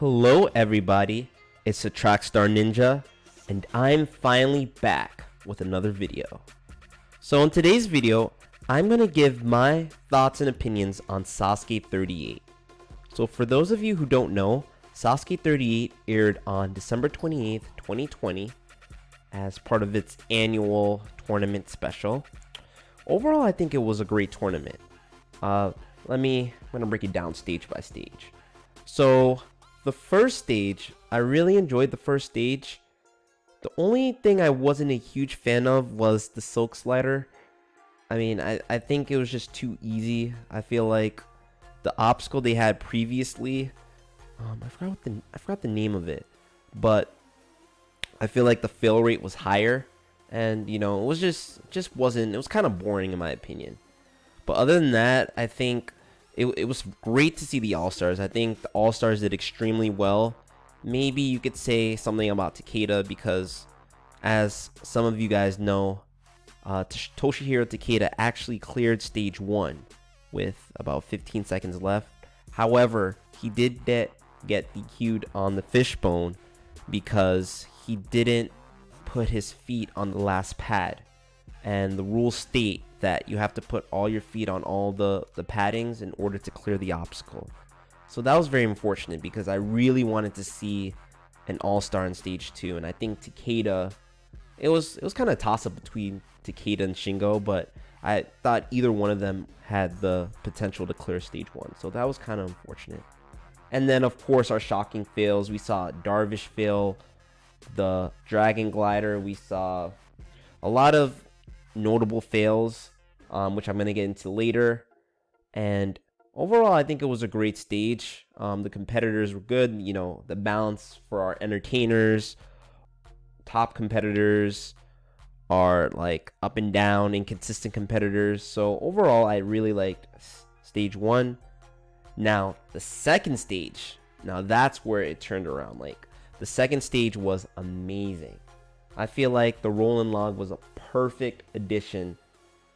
Hello everybody, it's the Trackstar Ninja, and I'm finally back with another video. So in today's video, I'm going to give my thoughts and opinions on SASUKE 38. So for those of you who don't know, SASUKE 38 aired on December 28th, 2020 as part of its annual tournament special. Overall, I think it was a great tournament. I'm going to break it down stage by stage. So the first stage, I really enjoyed the first stage. The only thing I wasn't a huge fan of was the silk slider. I mean, I think it was just too easy. I feel like the obstacle they had previously, I forgot the name of it, but I feel like the fail rate was higher, and you know, it was it was kind of boring in my opinion. But other than that, I think it was great to see the All-Stars. I think the All-Stars did extremely well. Maybe you could say something about Takeda because, as some of you guys know, Toshihiro Takeda actually cleared stage 1 with about 15 seconds left. However, he did get DQ'd on the fishbone because he didn't put his feet on the last pad. And the rules state that you have to put all your feet on all the paddings in order to clear the obstacle. So that was very unfortunate because I really wanted to see an all-star in stage 2, and I think Takeda, it was kind of a toss-up between Takeda and Shingo, but I thought either one of them had the potential to clear stage 1, so that was kind of unfortunate. And then of course our shocking fails, we saw Darvish fail the Dragon Glider, we saw a lot of notable fails, which I'm going to get into later. And overall, I think it was a great stage. The competitors were good. You know, the balance for our entertainers, top competitors are like up and down, inconsistent competitors. So overall, I really liked stage 1. Now, the second stage, now that's where it turned around. Like, the second stage was amazing. I feel like the Rolling Log was a perfect addition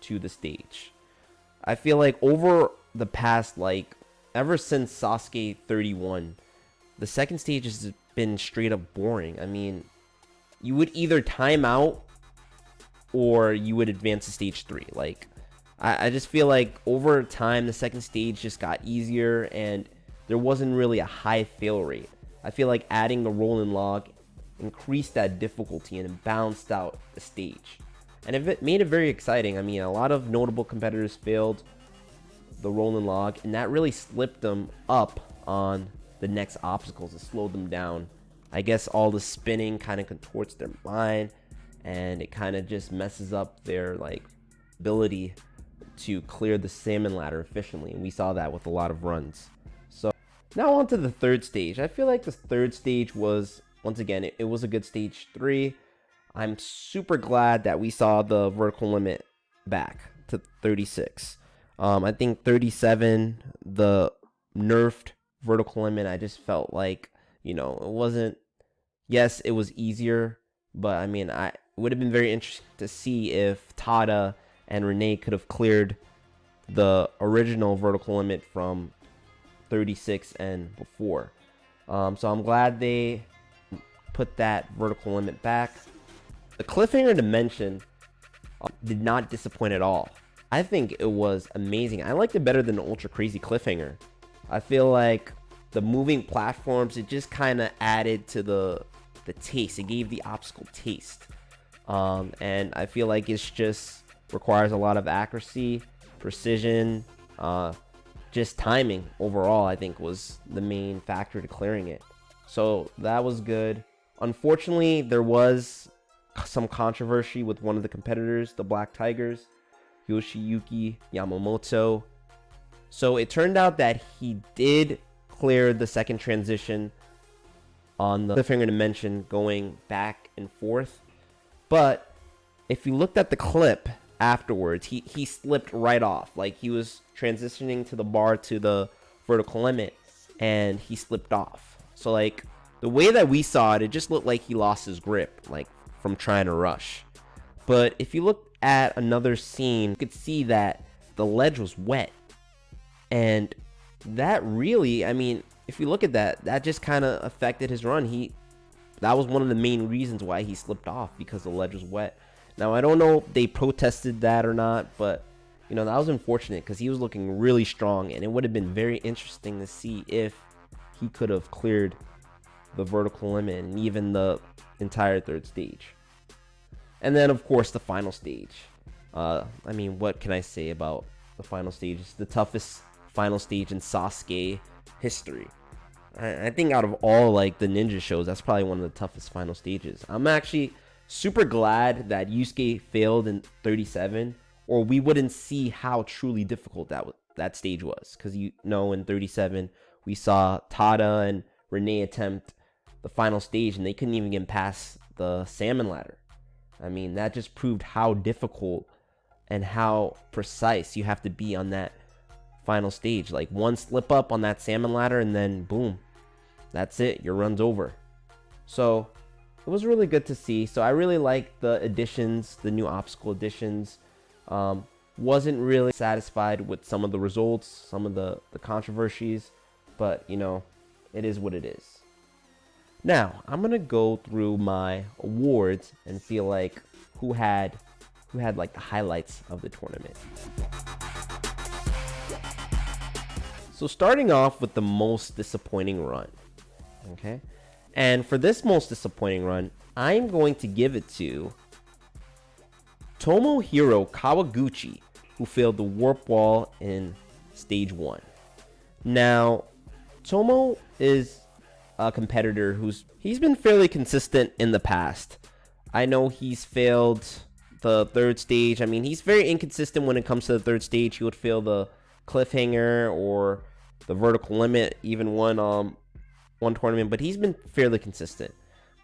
to the stage. I feel like over the past, like, ever since SASUKE 31, the second stage has been straight up boring. I mean, you would either time out or you would advance to stage 3. Like, I just feel like over time, the second stage just got easier and there wasn't really a high fail rate. I feel like adding the Rolling Log increased that difficulty and it balanced out the stage, and it made it very exciting. I mean, a lot of notable competitors failed the Rolling Log, and that really slipped them up on the next obstacles. It slowed them down. I guess all the spinning kind of contorts their mind, and it kind of just messes up their like ability to clear the salmon ladder efficiently, and we saw that with a lot of runs. So now on to the third stage. I feel like the third stage was, once again, it was a good stage 3. I'm super glad that we saw the vertical limit back to 36. I think 37, the nerfed vertical limit, I just felt like, you know, it wasn't, yes, it was easier, but I mean, it would have been very interesting to see if Tada and Renee could have cleared the original vertical limit from 36 and before. So I'm glad they put that vertical limit back. The cliffhanger dimension did not disappoint at all. I think it was amazing. I liked it better than the Ultra Crazy cliffhanger. I feel like the moving platforms, it just kind of added to the taste. It gave the obstacle taste. And I feel like it's just requires a lot of accuracy, precision, just timing overall, I think was the main factor to clearing it. So that was good. Unfortunately, there was some controversy with one of the competitors, the Black Tigers, Yoshiyuki Yamamoto. So it turned out that he did clear the second transition on the cliffhanger dimension going back and forth. But if you looked at the clip afterwards, he slipped right off. Like, he was transitioning to the bar to the vertical limit and he slipped off. So like, the way that we saw it, it just looked like he lost his grip, like from trying to rush. But if you look at another scene, you could see that the ledge was wet. And that really, I mean, if you look at that, that just kind of affected his run. That was one of the main reasons why he slipped off, because the ledge was wet. Now, I don't know if they protested that or not, but you know, that was unfortunate because he was looking really strong, and it would have been very interesting to see if he could have cleared the vertical limit and even the entire third stage. And then, of course, the final stage. I mean, what can I say about the final stage? It's the toughest final stage in SASUKE history. I think out of all like the ninja shows, that's probably one of the toughest final stages. I'm actually super glad that Yusuke failed in 37, or we wouldn't see how truly difficult that stage was. Because you know, in 37 we saw Tada and Renee attempt the final stage, and they couldn't even get past the salmon ladder. I mean, that just proved how difficult and how precise you have to be on that final stage. Like, one slip up on that salmon ladder and then boom, that's it, your run's over. So it was really good to see. So I really liked the additions, the new obstacle additions. Wasn't really satisfied with some of the results, some of the controversies, but you know, it is what it is. Now I'm gonna go through my awards and feel like who had like the highlights of the tournament. So starting off with the most disappointing run, okay? And for this most disappointing run, I'm going to give it to Tomohiro Kawaguchi, who failed the warp wall in stage 1. Now, Tomo is a competitor he's been fairly consistent in the past. I know he's failed the third stage. I mean, he's very inconsistent when it comes to the third stage. He would fail the cliffhanger or the vertical limit, even one tournament, but he's been fairly consistent.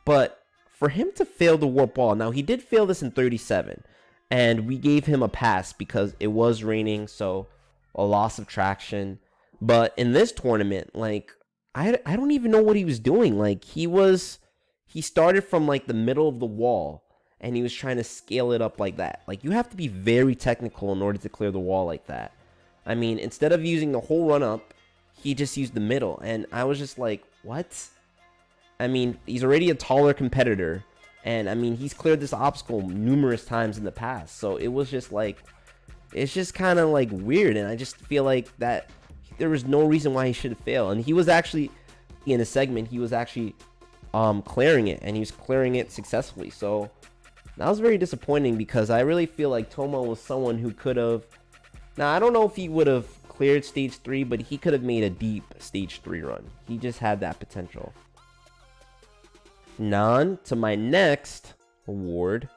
But for him to fail the warp wall, now he did fail this in 37, and we gave him a pass because it was raining, so a loss of traction. But in this tournament, like, I don't even know what he was doing. Like, he started from like the middle of the wall, and he was trying to scale it up like that. Like, you have to be very technical in order to clear the wall like that. I mean, instead of using the whole run up, he just used the middle, and I was just like, what? I mean, he's already a taller competitor, and I mean, he's cleared this obstacle numerous times in the past, so it was just like, it's just kind of like weird, and I just feel like that there was no reason why he should fail. And he was actually, in a segment, he was actually clearing it, and he was clearing it successfully, so that was very disappointing, because I really feel like Tomo was someone who could have, now I don't know if he would have cleared stage 3, but he could have made a deep stage 3 run. He just had that potential. Now on to my next award.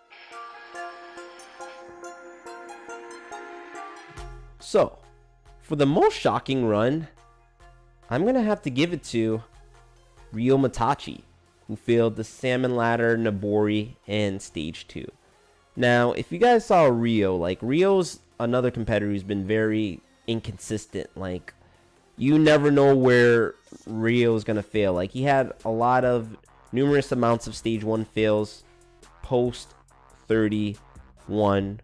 So, for the most shocking run, I'm gonna have to give it to Ryo Matachi, who failed the salmon ladder Nabori in stage 2. Now, if you guys saw Ryo, like, Ryo's another competitor who's been very inconsistent. Like, you never know where Ryo's gonna fail. Like, he had numerous amounts of stage 1 fails post 31,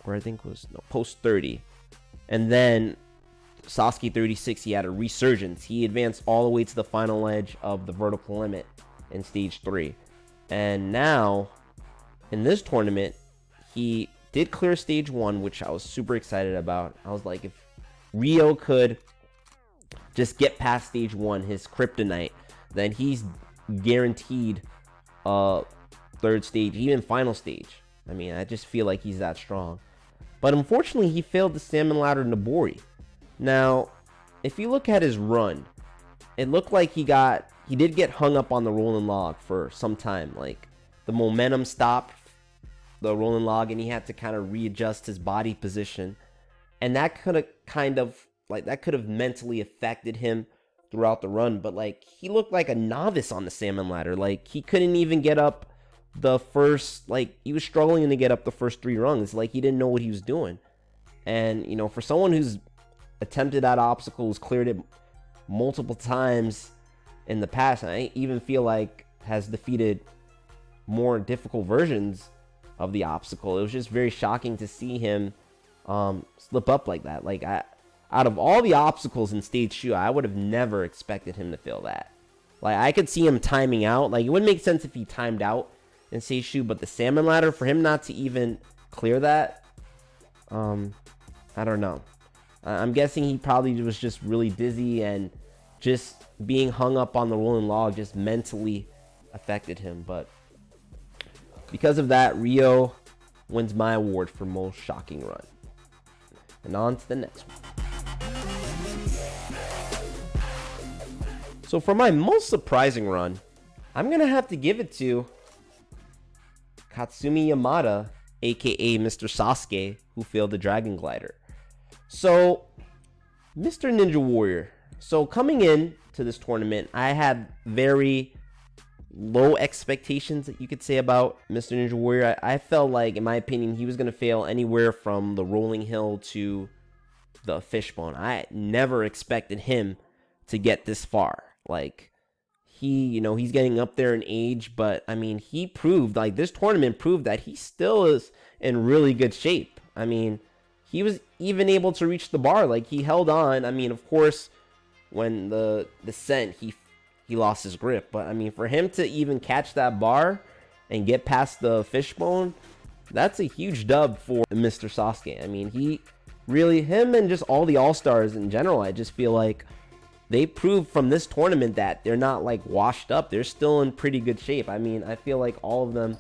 or I think it was, no, post 30. And then Sasuke 36, he had a resurgence. He advanced all the way to the final edge of the vertical limit in stage 3. And now, in this tournament, he did clear stage 1, which I was super excited about. I was like, if Ryo could just get past stage 1, his kryptonite, then he's guaranteed third stage, even final stage. I mean, I just feel like he's that strong. But unfortunately, he failed the salmon ladder Nabori. Now, if you look at his run, it looked like he did get hung up on the rolling log for some time. Like, the momentum stopped the rolling log, and he had to kind of readjust his body position, and that could have mentally affected him throughout the run. But like, he looked like a novice on the salmon ladder. Like, he couldn't even get up the first, like, he was struggling to get up the first 3 rungs. Like, he didn't know what he was doing. And you know, for someone who's attempted that obstacle, who's cleared it multiple times in the past, and I even feel like has defeated more difficult versions of the obstacle, it was just very shocking to see him slip up like that. Like, out of all the obstacles in stage 2, I would have never expected him to fail that. Like, I could see him timing out. Like, it wouldn't make sense if he timed out in stage 2, but the salmon ladder, for him not to even clear that, I don't know. I'm guessing he probably was just really dizzy, and just being hung up on the rolling log just mentally affected him. But because of that, Rio wins my award for most shocking run. And on to the next one. So for my most surprising run, I'm going to have to give it to Katsumi Yamada, aka Mr. Sasuke, who failed the Dragon Glider. So, Mr. Ninja Warrior. So coming in to this tournament, I had very low expectations, that you could say, about Mr. Ninja Warrior. I felt like, in my opinion, he was going to fail anywhere from the rolling hill to the fishbone. I never expected him to get this far. Like, he's getting up there in age, but I mean, he proved, like, this tournament proved that he still is in really good shape. I mean, he was even able to reach the bar. Like, he held on. I mean, of course, when the descent, he lost his grip. But I mean, for him to even catch that bar and get past the fishbone, that's a huge dub for Mr. Sasuke. I mean, him and just all the all-stars in general, I just feel like they proved from this tournament that they're not like washed up. They're still in pretty good shape. I mean, I feel like all of them,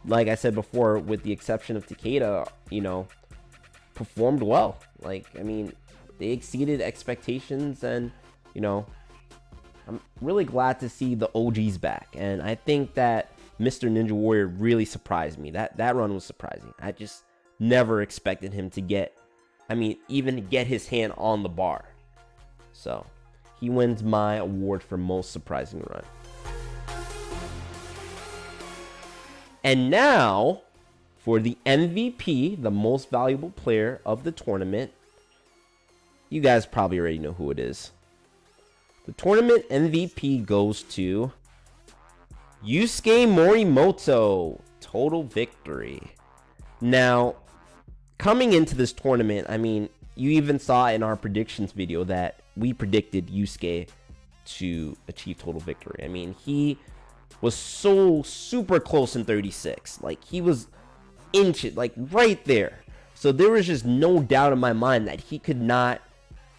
like I said before, with the exception of Takeda, performed well. Like, I mean, they exceeded expectations, and I'm really glad to see the OGs back. And I think that Mr. Ninja Warrior really surprised me. That run was surprising. I just never expected him to even get his hand on the bar. So he wins my award for most surprising run. And now for the MVP, the most valuable player of the tournament. You guys probably already know who it is. The tournament MVP goes to Yusuke Morimoto. Total victory. Now, coming into this tournament, I mean, you even saw in our predictions video that we predicted Yusuke to achieve total victory. I mean, he was so super close in 36. Like, he was inches, like right there. So there was just no doubt in my mind that he could not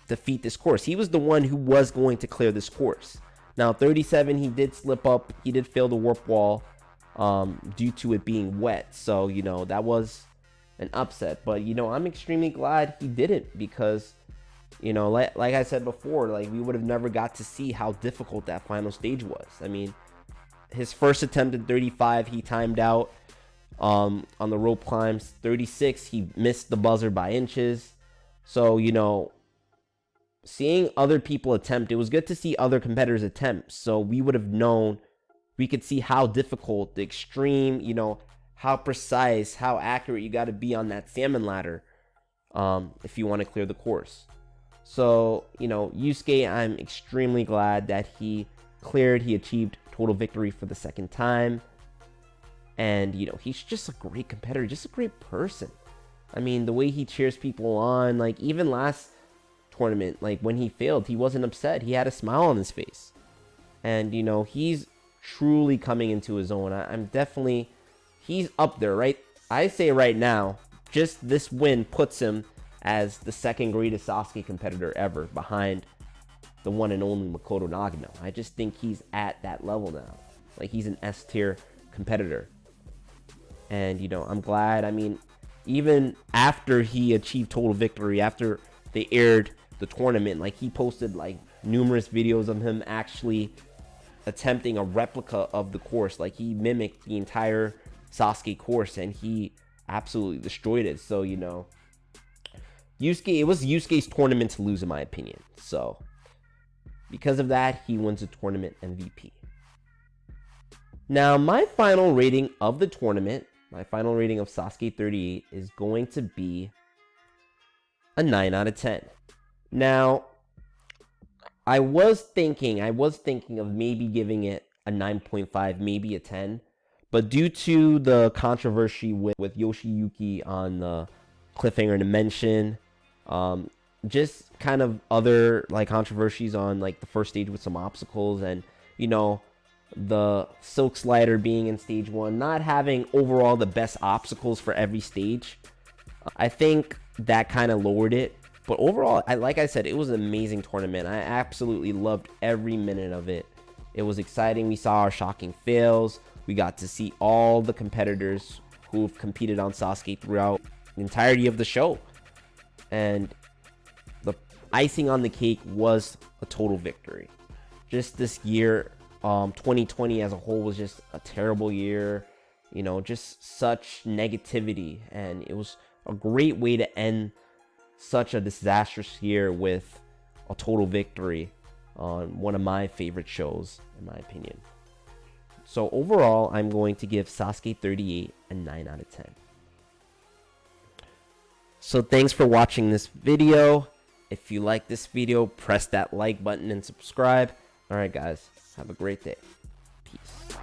defeat this course. He was the one who was going to clear this course. Now, 37, he did slip up. He did fail the warp wall due to it being wet. So, that was an upset. But, I'm extremely glad he didn't, because, like I said before, like, we would have never got to see how difficult that final stage was. I mean, his first attempt at 35, he timed out on the rope climbs. 36, he missed the buzzer by inches. So, seeing other people attempt, it was good to see other competitors attempt, so we would have known, we could see how difficult, the extreme, how precise, how accurate you got to be on that salmon ladder if you want to clear the course. So, Yusuke, I'm extremely glad that he cleared. He achieved total victory for the second time, and he's just a great competitor, just a great person. I mean, the way he cheers people on, like, even last tournament, like, when he failed, he wasn't upset. He had a smile on his face, and he's truly coming into his own. He's up there, right? I say right now, just this win puts him as the second greatest Sasuke competitor ever, behind the one and only Makoto Nagano. I just think he's at that level now. Like, he's an S tier competitor, and I'm glad. I mean, even after he achieved total victory, after they aired the tournament, like, he posted like numerous videos of him actually attempting a replica of the course. Like, he mimicked the entire Sasuke course, and he absolutely destroyed it. So, Yusuke, it was Yusuke's tournament to lose, in my opinion. So because of that, he wins the tournament MVP. Now, my final rating of the tournament, my final rating of Sasuke 38, is going to be a 9 out of 10. Now, I was thinking of maybe giving it a 9.5, maybe a 10, but due to the controversy with Yoshiyuki on the cliffhanger dimension, just kind of other like controversies on like the first stage with some obstacles, and the silk slider being in stage 1, not having overall the best obstacles for every stage. I think that kind of lowered it. But overall, like I said, it was an amazing tournament. I absolutely loved every minute of it. It was exciting. We saw our shocking fails. We got to see all the competitors who've competed on Sasuke throughout the entirety of the show. And the icing on the cake was a total victory. Just this year, 2020 as a whole was just a terrible year. Just such negativity. And it was a great way to end such a disastrous year with a total victory on one of my favorite shows, in my opinion. So overall, I'm going to give Sasuke 38 a 9 out of 10. So thanks for watching this video. If you like this video, press that like button and subscribe. Alright guys, have a great day. Peace.